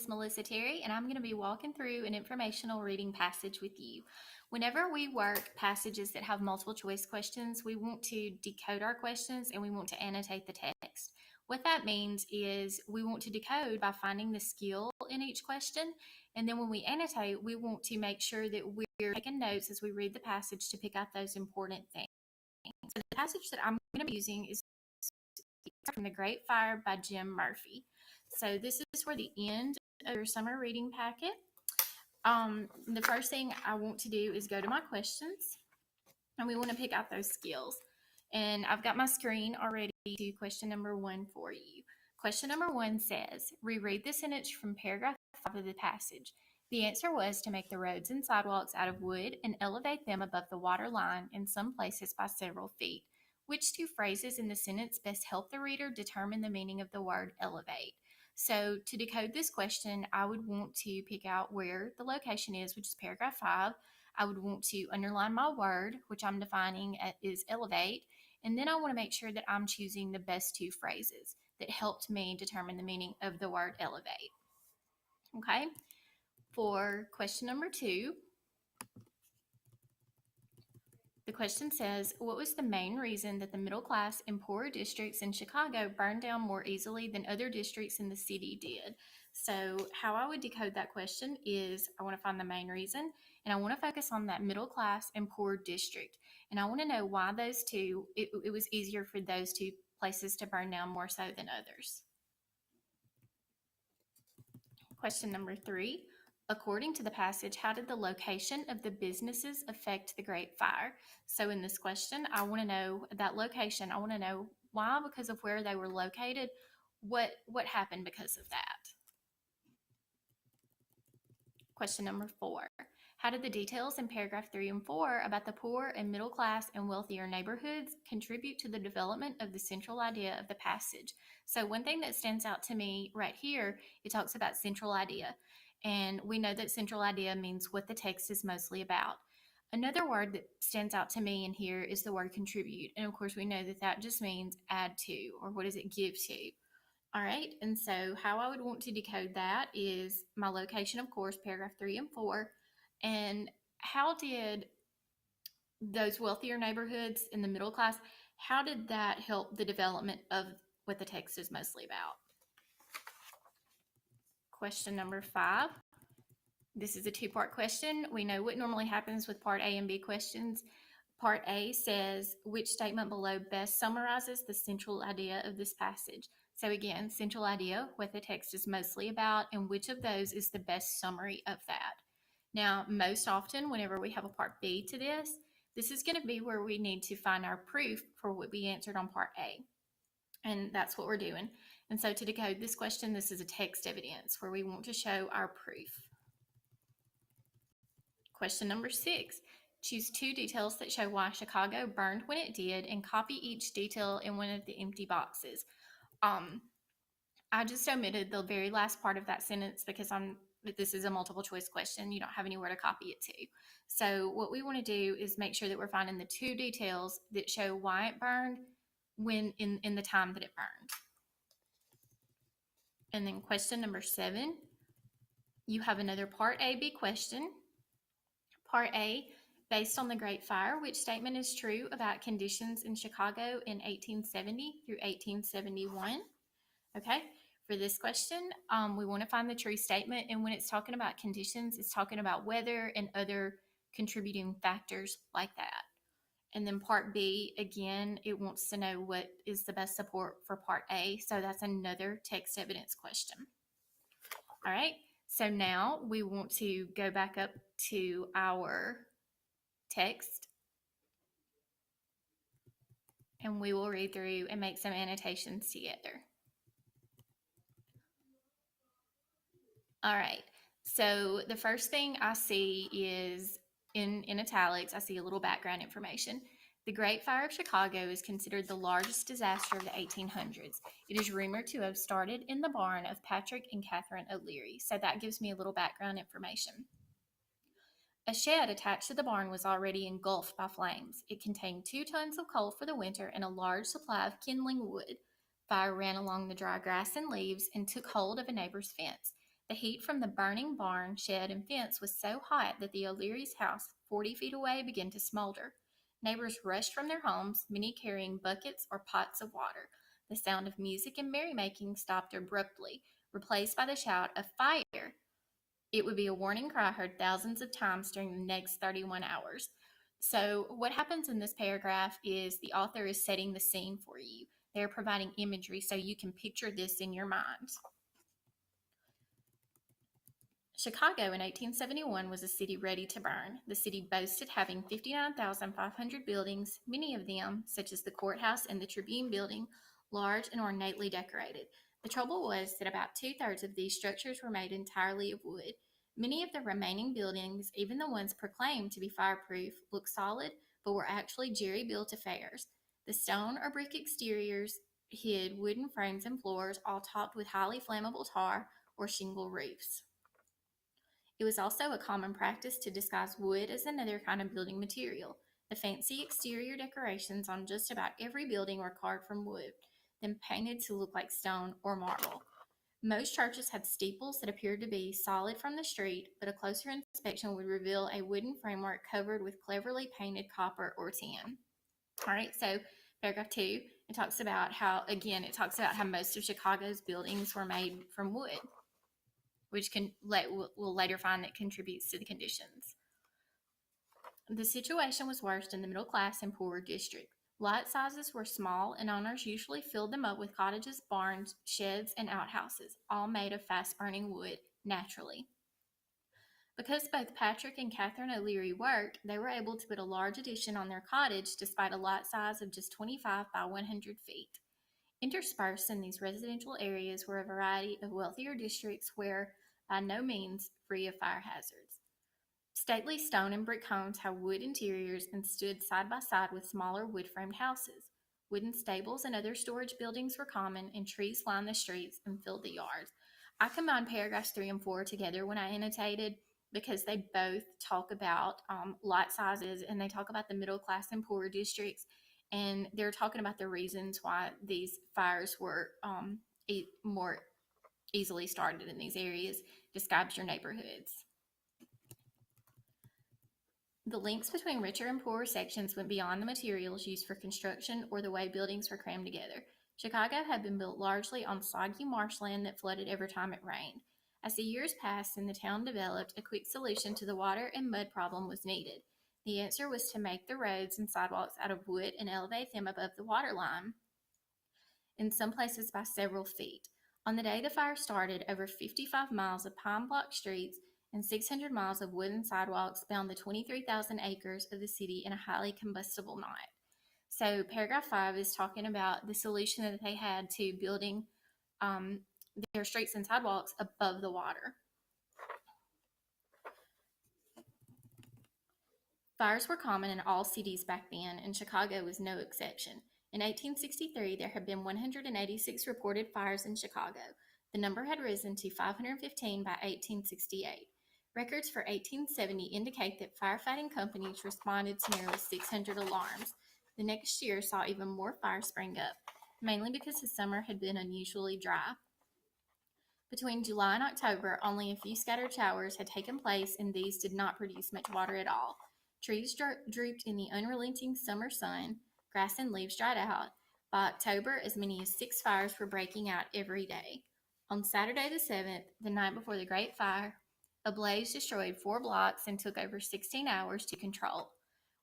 Melissa Terry, and I'm going to be walking through an informational reading passage with you. Whenever we work passages that have multiple choice questions, we want to decode our questions and we want to annotate the text. What that means is we want to decode by finding the skill in each question, and then when we annotate, we want to make sure that we're taking notes as we read the passage to pick out those important things. So the passage that I'm going to be using is from The Great Fire by Jim Murphy. So this is for the end of your summer reading packet. The first thing I want to do is go to my questions, and we want to pick out those skills. And I've got my screen already to question number 1 for you. Question number 1 says, reread the sentence from paragraph 5 of the passage. The answer was to make the roads and sidewalks out of wood and elevate them above the water line in some places by several feet. Which 2 phrases in the sentence best help the reader determine the meaning of the word elevate? So to decode this question, I would want to pick out where the location is, which is paragraph 5. I would want to underline my word, which I'm defining is elevate, and then I want to make sure that I'm choosing the best 2 phrases that helped me determine the meaning of the word elevate. Okay, for question number 2, the question says, what was the main reason that the middle class and poorer districts in Chicago burned down more easily than other districts in the city did? So how I would decode that question is I want to find the main reason, and I want to focus on that middle class and poor district. And I want to know why those two, it was easier for those 2 places to burn down more so than others. Question number 3. According to the passage, how did the location of the businesses affect the Great Fire? So in this question, I want to know that location. I want to know why, because of where they were located. What happened because of that? Question number 4. How did the details in paragraph 3 and 4 about the poor and middle class and wealthier neighborhoods contribute to the development of the central idea of the passage? So one thing that stands out to me right here, it talks about central idea. And we know that central idea means what the text is mostly about. Another word that stands out to me in here is the word contribute. And of course, we know that that just means add to, or what does it give to? All right, and so how I would want to decode that is my location, of course, paragraph 3 and 4, and how did those wealthier neighborhoods in the middle class, how did that help the development of what the text is mostly about? Question number 5. This is a 2-part question. We know what normally happens with part A and B questions. Part A says, which statement below best summarizes the central idea of this passage? So again, central idea, what the text is mostly about, and which of those is the best summary of that. Now, most often, whenever we have a part B to this is going to be where we need to find our proof for what we answered on part A. And that's what we're doing. And so to decode this question, this is a text evidence where we want to show our proof. Question number 6. Choose 2 details that show why Chicago burned when it did and copy each detail in one of the empty boxes. I just omitted the very last part of that sentence because this is a multiple choice question. You don't have anywhere to copy it to. So what we want to do is make sure that we're finding the 2 details that show why it burned when in the time that it burned. And then question number 7, you have another part A, B question. Part A, based on the Great Fire, which statement is true about conditions in Chicago in 1870 through 1871? Okay, for this question, we want to find the true statement. And when it's talking about conditions, it's talking about weather and other contributing factors like that. And then part B, again, it wants to know what is the best support for part A. So that's another text evidence question. All right, so now we want to go back up to our text, and we will read through and make some annotations together. All right, so the first thing I see is in italics, I see a little background information. The Great Fire of Chicago is considered the largest disaster of the 1800s. It is rumored to have started in the barn of Patrick and Catherine O'Leary, so that gives me a little background information. A shed attached to the barn was already engulfed by flames. It contained 2 tons of coal for the winter and a large supply of kindling wood. Fire ran along the dry grass and leaves and took hold of a neighbor's fence. The heat from the burning barn, shed, and fence was so hot that the O'Leary's house, 40 feet away, began to smolder. Neighbors rushed from their homes, many carrying buckets or pots of water. The sound of music and merrymaking stopped abruptly, replaced by the shout of fire. It would be a warning cry heard thousands of times during the next 31 hours. So, what happens in this paragraph is the author is setting the scene for you. They're providing imagery so you can picture this in your mind. Chicago in 1871 was a city ready to burn. The city boasted having 59,500 buildings, many of them, such as the courthouse and the Tribune building, large and ornately decorated. The trouble was that about two-thirds of these structures were made entirely of wood. Many of the remaining buildings, even the ones proclaimed to be fireproof, looked solid but were actually jerry-built affairs. The stone or brick exteriors hid wooden frames and floors, all topped with highly flammable tar or shingle roofs. It was also a common practice to disguise wood as another kind of building material. The fancy exterior decorations on just about every building were carved from wood, then painted to look like stone or marble. Most churches had steeples that appeared to be solid from the street, but a closer inspection would reveal a wooden framework covered with cleverly painted copper or tin. All right, so paragraph 2, it talks about how most of Chicago's buildings were made from wood, which we'll later find that contributes to the conditions. The situation was worst in the middle class and poorer districts. Lot sizes were small, and owners usually filled them up with cottages, barns, sheds, and outhouses, all made of fast-burning wood, naturally. Because both Patrick and Catherine O'Leary worked, they were able to put a large addition on their cottage despite a lot size of just 25 by 100 feet. Interspersed in these residential areas were a variety of wealthier districts where by no means free of fire hazards. Stately stone and brick homes had wood interiors and stood side by side with smaller wood-framed houses. Wooden stables and other storage buildings were common, and trees lined the streets and filled the yards. I combined paragraphs 3 and 4 together when I annotated because they both talk about lot sizes, and they talk about the middle class and poorer districts, and they're talking about the reasons why these fires were more easily started in these areas. Describes your neighborhoods. The links between richer and poorer sections went beyond the materials used for construction or the way buildings were crammed together. Chicago had been built largely on soggy marshland that flooded every time it rained. As the years passed and the town developed, a quick solution to the water and mud problem was needed. The answer was to make the roads and sidewalks out of wood and elevate them above the water line, in some places by several feet. On the day the fire started, over 55 miles of pine block streets and 600 miles of wooden sidewalks bound the 23,000 acres of the city in a highly combustible night. So paragraph 5 is talking about the solution that they had to building their streets and sidewalks above the water. Fires were common in all cities back then, and Chicago was no exception. In 1863, there had been 186 reported fires in Chicago. The number had risen to 515 by 1868. Records for 1870 indicate that firefighting companies responded to nearly 600 alarms. The next year saw even more fires spring up, mainly because the summer had been unusually dry. Between July and October, only a few scattered showers had taken place, and these did not produce much water at all. Trees drooped in the unrelenting summer sun, grass and leaves dried out. By October, as many as 6 fires were breaking out every day. On Saturday the 7th, the night before the Great Fire, a blaze destroyed 4 blocks and took over 16 hours to control.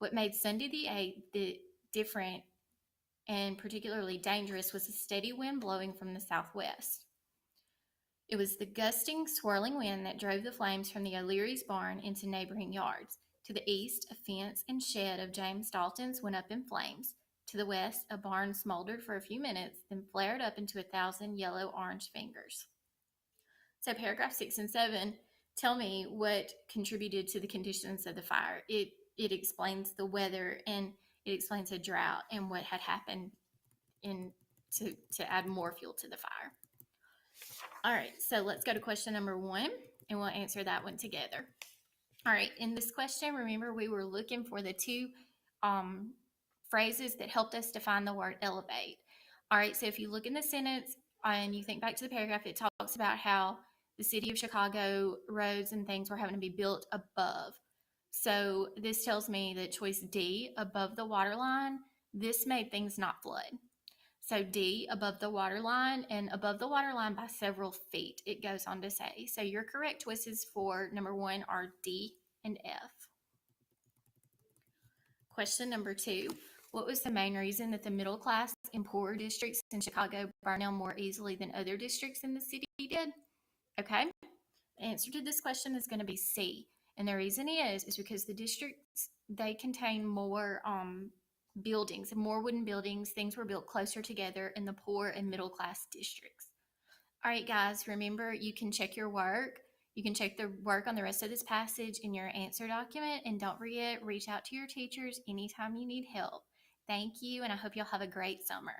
What made Sunday the 8th different and particularly dangerous was a steady wind blowing from the southwest. It was the gusting, swirling wind that drove the flames from the O'Leary's barn into neighboring yards. To the east, a fence and shed of James Dalton's went up in flames. To the west, a barn smoldered for a few minutes, then flared up into 1,000 yellow-orange fingers. So paragraph 6 and 7 tell me what contributed to the conditions of the fire. It explains the weather, and it explains a drought and what had happened to add more fuel to the fire. All right, so let's go to question number 1, and we'll answer that one together. All right, in this question, remember we were looking for the 2 phrases that helped us define the word elevate. All right, so if you look in the sentence and you think back to the paragraph, it talks about how the city of Chicago roads and things were having to be built above. So this tells me that choice D, above the water line, this made things not flood. So D, above the water line, and above the water line by several feet, it goes on to say. So your correct choices for number 1 are D and F. Question number 2. What was the main reason that the middle class and poorer districts in Chicago burned down more easily than other districts in the city did? Okay, the answer to this question is going to be C. And the reason is because the districts, they contain more buildings, more wooden buildings. Things were built closer together in the poor and middle class districts. All right, guys, remember you can check your work. You can check the work on the rest of this passage in your answer document. And don't forget, reach out to your teachers anytime you need help. Thank you, and I hope y'all have a great summer.